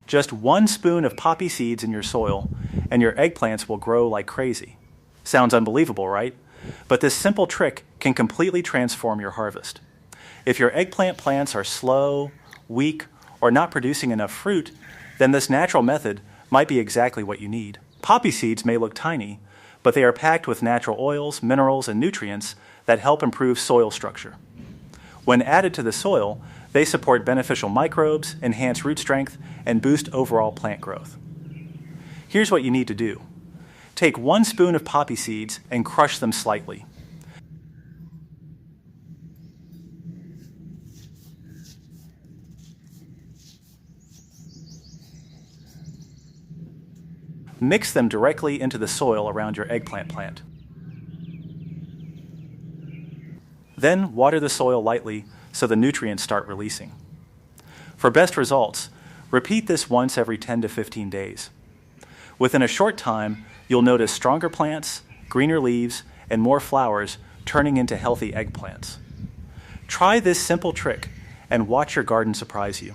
Just 1 spoon of poppy seeds in your soil, and your eggplants will grow like crazy. Sounds unbelievable, right? But this simple trick can completely transform your harvest. If your eggplant plants are slow, weak, or not producing enough fruit, then this natural method might be exactly what you need. Poppy seeds may look tiny, but they are packed with natural oils, minerals, and nutrients that help improve soil structure. When added to the soil, they support beneficial microbes, enhance root strength, and boost overall plant growth. Here's what you need to do. Take 1 spoon of poppy seeds and crush them slightly. Mix them directly into the soil around your eggplant plant. Then water the soil lightly so the nutrients start releasing. For best results, repeat this once every 10 to 15 days. Within a short time, you'll notice stronger plants, greener leaves, and more flowers turning into healthy eggplants. Try this simple trick and watch your garden surprise you.